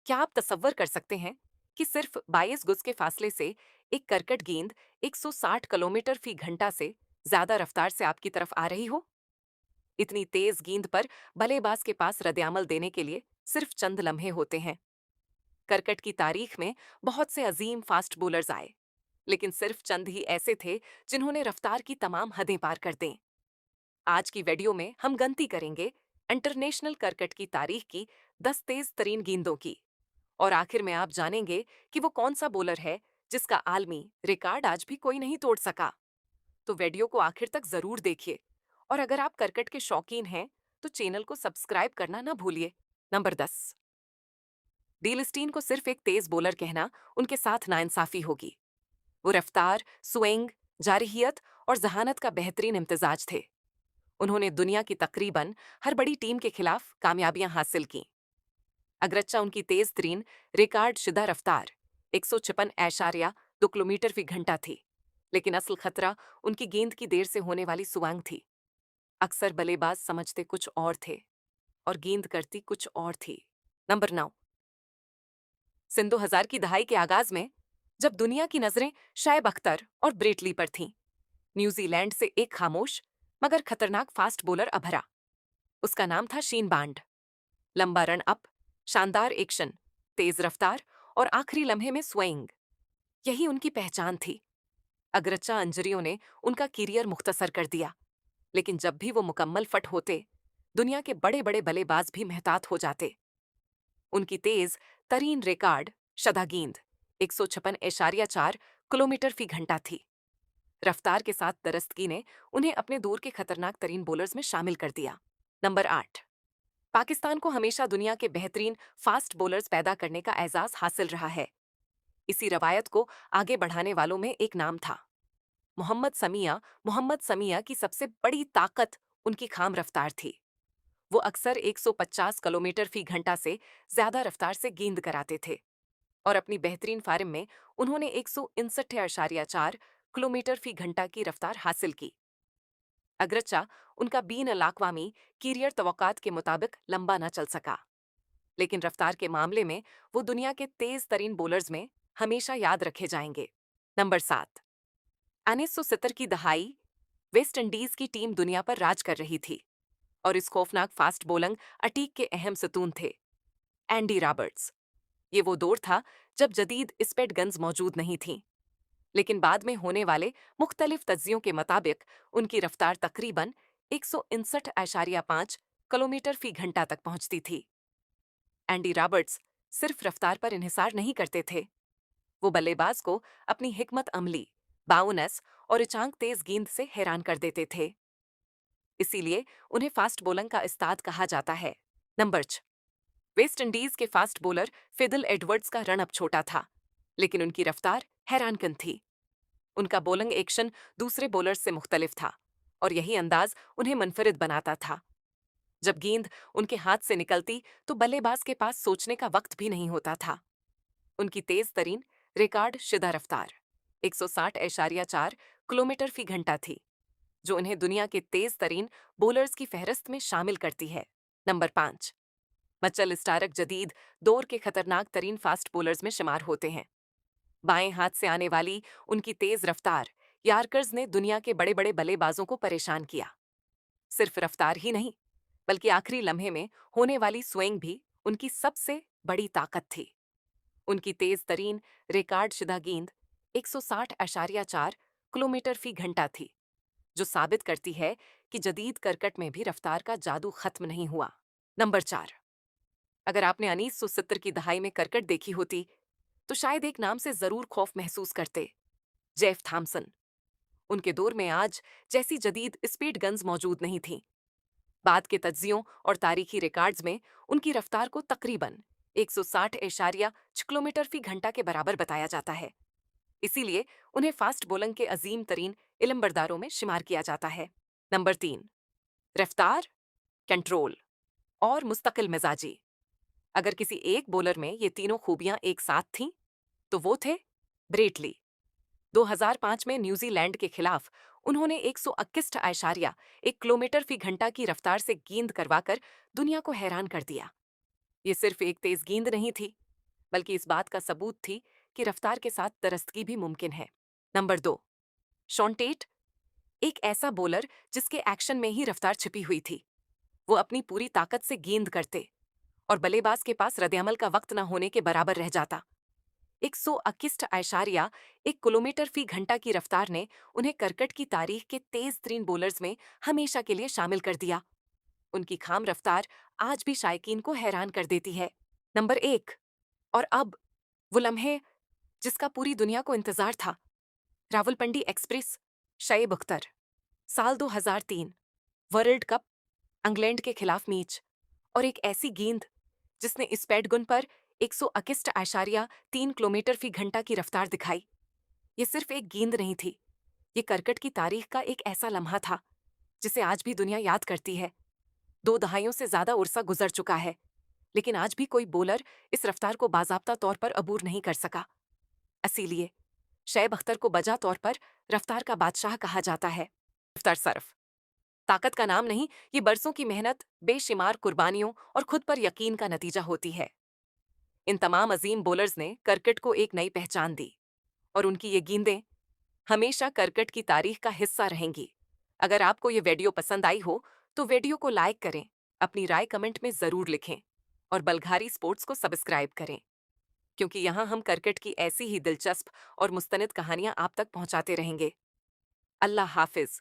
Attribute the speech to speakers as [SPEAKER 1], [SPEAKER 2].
[SPEAKER 1] क्या आप तसव्वुर कर सकते हैं कि सिर्फ 22 गज के फासले से एक करकट गेंद 160 किलोमीटर फी घंटा से ज्यादा रफ्तार से आपकी तरफ आ रही हो? इतनी तेज गेंद पर बल्लेबाज के पास रद्द-ए-अमल देने के लिए सिर्फ चंद लम्हे होते हैं। करकट की तारीख में बहुत से अजीम फास्ट बॉलर्स आए, लेकिन सिर्फ चंद ही ऐसे थे जिन्होंने रफ्तार की तमाम हदें पार कर दें। आज की वीडियो में हम गनती करेंगे इंटरनेशनल करकट की तारीख की 10 तेज तरीन गेंदों की, और आखिर में आप जानेंगे कि वो कौन सा बॉलर है जिसका आलमी रिकॉर्ड आज भी कोई नहीं तोड़ सका। तो वीडियो को आखिर तक जरूर देखिए, और अगर आप क्रिकेट के शौकीन हैं तो चैनल को सब्सक्राइब करना ना भूलिए। नंबर 10। डील स्टीन को सिर्फ एक तेज बॉलर कहना उनके साथ नाइंसाफी होगी। वो रफ्तार, स्विंग, जारहियत और जहानत का बेहतरीन इम्तिजाज थे। उन्होंने दुनिया की तकरीबन हर बड़ी टीम के खिलाफ कामयाबियां हासिल की। अगरच्चा उनकी तेज तरीन रिकॉर्ड शुदा रफ्तार 156.2 किलोमीटर फी घंटा थी, लेकिन असल खतरा उनकी गेंद की देर से होने वाली सुवांग थी। अक्सर बल्लेबाज समझते कुछ और थे और गेंद करती कुछ और थी। नंबर 9। सन 2000 की दहाई के आगाज में, जब दुनिया की नजरें शायब अख्तर और ब्रेटली पर थीं, न्यूजीलैंड से एक खामोश मगर खतरनाक फास्ट बॉलर अभरा। उसका नाम था शीन बांड। लंबा रन अप, शानदार एक्शन, तेज रफ्तार और आखिरी लम्हे में स्विंग, यही उनकी पहचान थी। अगरच्चा इंजरियों ने उनका करियर मुख्तसर कर दिया, लेकिन जब भी वो मुकम्मल फट होते, दुनिया के बड़े बड़े बल्लेबाज भी महतात हो जाते। उनकी तेज तरीन रिकॉर्ड शदा गेंद 156.4 किलोमीटर फी घंटा थी। रफ्तार के साथ दरस्तगी ने उन्हें अपने दौर के खतरनाक तरीन बॉलर्स में शामिल कर दिया। नंबर 8। पाकिस्तान को हमेशा दुनिया के बेहतरीन फास्ट बॉलर्स पैदा करने का एजाज हासिल रहा है। इसी रवायत को आगे बढ़ाने वालों में एक नाम था मोहम्मद समिया। मोहम्मद समिया की सबसे बड़ी ताकत उनकी खाम रफ्तार थी। वो अक्सर 150 किलोमीटर फी घंटा से ज्यादा रफ्तार से गेंद कराते थे, और अपनी बेहतरीन फार्म में उन्होंने 159.4 किलोमीटर फी घंटा की रफ्तार हासिल की। अगरचा उनका बीन अल-अक़वामी करियर तवक्कात के मुताबिक लंबा न चल सका, लेकिन रफ्तार के मामले में वो दुनिया के तेज तरीन बॉलर्स में हमेशा याद रखे जाएंगे। नंबर 7। 1970 की दहाई वेस्ट इंडीज की टीम दुनिया पर राज कर रही थी, और इस खौफनाक फास्ट बॉलिंग अटीक के अहम सतून थे एंडी रॉबर्ट्स। ये वो दौर था जब जदीद स्पेड गन्स मौजूद नहीं थीं, लेकिन बाद में होने वाले मुख्तलिफ तज्जियों के मुताबिक उनकी रफ्तार तकरीबन 159.5 किलोमीटर फी घंटा तक पहुंचती थी। एंडी रॉबर्ट्स सिर्फ रफ्तार पर इन्हिसार नहीं करते थे, वो बल्लेबाज को अपनी हिकमत अमली, बाउनेस और इचांक तेज गेंद से हैरान कर देते थे। इसीलिए उन्हें फास्ट बॉलिंग का उस्ताद कहा जाता है। नंबर 6। वेस्ट इंडीज के फास्ट बॉलर फिदल एडवर्ड्स का रन अप छोटा था, लेकिन उनकी रफ्तार हैरानकुन थी। उनका बॉलिंग एक्शन दूसरे बॉलर्स से मुख्तलिफ था, और यही अंदाज उन्हें मुनफरिद बनाता था। जब गेंद उनके हाथ से निकलती तो बल्लेबाज के पास सोचने का वक्त भी नहीं होता था। उनकी तेज तरीन रिकॉर्ड शुदा रफ्तार 160.4 किलोमीटर फी घंटा थी, जो उन्हें दुनिया के तेज तरीन बॉलर्स की फहरिस्त में शामिल करती है। नंबर 5। मचल स्टारक जदीद दौर के खतरनाक तरीन फास्ट बॉलर्स में शुमार होते हैं। बाएं हाथ से आने वाली उनकी तेज रफ्तार यार्कर्स ने दुनिया के बड़े बड़े बल्लेबाजों को परेशान किया। सिर्फ रफ्तार ही नहीं, बल्कि आखिरी लम्हे में होने वाली स्विंग भी उनकी सबसे बड़ी ताकत थी। उनकी तेज तरीन रिकॉर्ड शुदा गेंद 160.4 किलोमीटर फी घंटा थी, जो साबित करती है कि जदीद करकट में भी रफ्तार का जादू खत्म नहीं हुआ। नंबर 4। अगर आपने 1970 की दहाई में करकट देखी होती तो शायद एक नाम से जरूर खौफ महसूस करते, जेफ थॉम्सन। उनके दौर में आज जैसी जदीद स्पीड गन्स मौजूद नहीं थीं। बाद के तज्जियों और तारीखी रिकॉर्ड्स में उनकी रफ्तार को तकरीबन 160.6 किलोमीटर फी घंटा के बराबर बताया जाता है। इसीलिए उन्हें फास्ट बॉलिंग के अजीम तरीन इलमबरदारों में शुमार किया जाता है। नंबर 3। रफ्तार, कंट्रोल और मुस्तकिल मिजाजी। अगर किसी एक बॉलर में ये तीनों खूबियां एक साथ थीं, तो वो थे ब्रेटली। 2005 में न्यूजीलैंड के खिलाफ उन्होंने 121.1 किलोमीटर फी घंटा की रफ्तार से गेंद करवाकर दुनिया को हैरान कर दिया। ये सिर्फ एक तेज गेंद नहीं थी, बल्कि इस बात का सबूत थी कि रफ्तार के साथ दरस्तगी भी मुमकिन है। नंबर 2, शॉन टेट, एक ऐसा बॉलर जिसके एक्शन में ही रफ्तार छिपी हुई थी। वो अपनी पूरी ताकत से गेंद करते और बल्लेबाज के पास रद्देअमल का वक्त न होने के बराबर रह जाता। 121.1 किलोमीटर फी घंटा की रफ्तार ने उन्हें क्रिकेट की तारीख के तेज तरीन बॉलर्स में हमेशा के लिए शामिल कर दिया। उनकी खाम रफ्तार आज भी शायकीन को हैरान कर देती है। नंबर 1, और अब वो लम्हे जिसका पूरी दुनिया को इंतजार था। रावलपिंडी एक्सप्रेस, शएब अख्तर। साल 2003, वर्ल्ड कप, इंग्लैंड के खिलाफ मैच, और एक ऐसी गेंद जिसने इस पैडगुन पर 121.3 किलोमीटर फी घंटा की रफ्तार दिखाई। ये सिर्फ एक गेंद नहीं थी, ये क्रिकेट की तारीख का एक ऐसा लम्हा था जिसे आज भी दुनिया याद करती है। 2 दहाइयों से ज्यादा उर्सा गुजर चुका है, लेकिन आज भी कोई बॉलर इस रफ्तार को बाज़ाब्ता तौर पर अबूर नहीं कर सका। इसीलिए शएब अख्तर को बजा तौर पर रफ्तार का बादशाह कहा जाता है। रफ्तार सर्फ ताकत का नाम नहीं, ये बरसों की मेहनत, बेशुमार कुर्बानियों और खुद पर यकीन का नतीजा होती है। इन तमाम अजीम बॉलर्स ने क्रिकेट को एक नई पहचान दी और उनकी ये गेंदें हमेशा क्रिकेट की तारीख का हिस्सा रहेंगी। अगर आपको ये वीडियो पसंद आई हो तो वीडियो को लाइक करें, अपनी राय कमेंट में जरूर लिखें और बलघारी स्पोर्ट्स को सब्सक्राइब करें, क्योंकि यहाँ हम क्रिकेट की ऐसी ही दिलचस्प और मुस्तनिद कहानियां आप तक पहुंचाते रहेंगे। अल्लाह हाफिज।